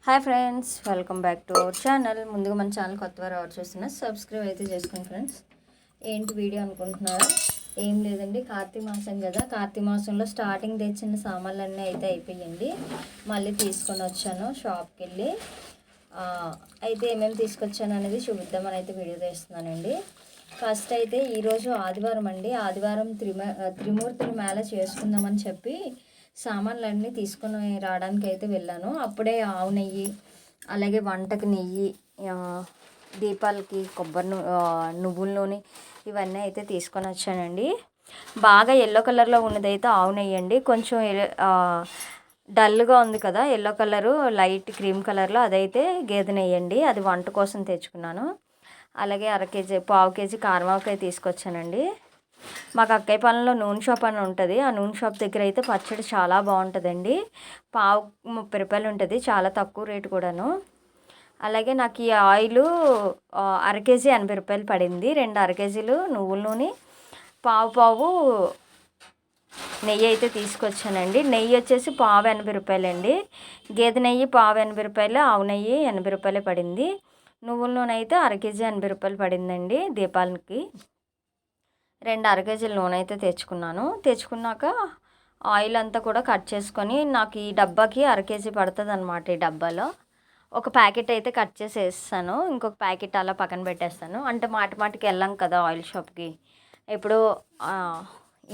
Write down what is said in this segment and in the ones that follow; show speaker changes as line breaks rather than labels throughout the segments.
Hi friends, welcome back to our channel. ముందుగా మన channel కొత్తవారు ఎవరు చూస్తున్నా సబ్స్క్రైబ్ అయితే చేసుకోండి ఫ్రెండ్స్. ఏంటి వీడియో అనుకుంటున్నారా? ఏం లేదండి, కార్తీక మాసం కదా. కార్తీక మాసంలో స్టార్టింగ్ తెచ్చిన సామాన్లన్నీ అయితే అయిపోయింది. మళ్ళీ తీసుకొని వచ్చాను షాప్కి వెళ్ళి. అయితే ఏమేమి తీసుకొచ్చాను అనేది చూపిద్దామని అయితే వీడియో తీస్తున్నానండి. ఫస్ట్ అయితే ఈరోజు ఆదివారం అండి. ఆదివారం త్రిమూర్తుల మేళ చేసుకుందామని చెప్పి సామాన్లన్నీ తీసుకొని రావడానికి అయితే వెళ్ళాను. అప్పుడే ఆవు నెయ్యి, అలాగే వంటకి నెయ్యి, దీపాలకి కొబ్బరి నువ్వుల నూనె ఇవన్నీ అయితే తీసుకొని వచ్చానండి. బాగా ఎల్లో కలర్లో ఉన్నదైతే ఆవు నెయ్యి అండి. కొంచెం డల్గా ఉంది కదా ఎల్లో కలరు, లైట్ క్రీమ్ కలర్లో అదైతే గేదె నెయ్యి అండి. అది వంట కోసం తెచ్చుకున్నాను. అలాగే పావు కేజీ కారమావకాయ తీసుకొచ్చానండి. మాకు అక్కయ్యపాలెంలో నూనె షాప్ అని ఉంటుంది. ఆ నూనె షాప్ దగ్గర అయితే పచ్చడి చాలా బాగుంటుందండి. పావు 30 రూపాయలు ఉంటుంది, చాలా తక్కువ రేటు కూడాను. అలాగే నాకు ఈ ఆయిల్ అరకేజీ 80 రూపాయలు పడింది. 2 అరకేజీలు నువ్వుల నూనె, పావు నెయ్యి అయితే తీసుకొచ్చానండి. నెయ్యి వచ్చేసి పావు 80 రూపాయలండి. గేదె నెయ్యి పావు 80 రూపాయలు, ఆవు నెయ్యి 80 రూపాయలే పడింది. నువ్వుల నూనె అయితే అరకేజీ 80 రూపాయలు పడిందండి. దీపాలకి 2 అరకేజీల నూనె అయితే తెచ్చుకున్నాక ఆయిల్ అంతా కూడా కట్ చేసుకొని, నాకు ఈ డబ్బాకి అరకేజీ పడుతుంది అనమాట. ఈ డబ్బాలో ఒక ప్యాకెట్ అయితే కట్ చేసి వేస్తాను, ఇంకొక ప్యాకెట్ అలా పక్కన పెట్టేస్తాను. అంటే మాటికి వెళ్ళాం కదా ఆయిల్ షాప్కి. ఇప్పుడు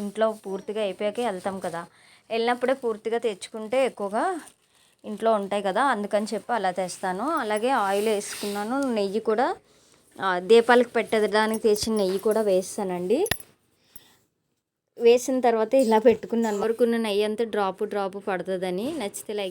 ఇంట్లో పూర్తిగా అయిపోయాకే వెళ్తాం కదా, వెళ్ళినప్పుడే పూర్తిగా తెచ్చుకుంటే ఎక్కువగా ఇంట్లో ఉంటాయి కదా, అందుకని చెప్పి అలా తెస్తాను. అలాగే ఆయిల్ వేసుకున్నాను. నెయ్యి కూడా దీపాలకు పెట్టడానికి తెచ్చిన నెయ్యి కూడా వేస్తానండి. వేసిన తర్వాత ఇలా పెట్టుకున్నాను. వరకున్న నెయ్యి అంతా డ్రాపు పడుతుందని. నచ్చితే లైక్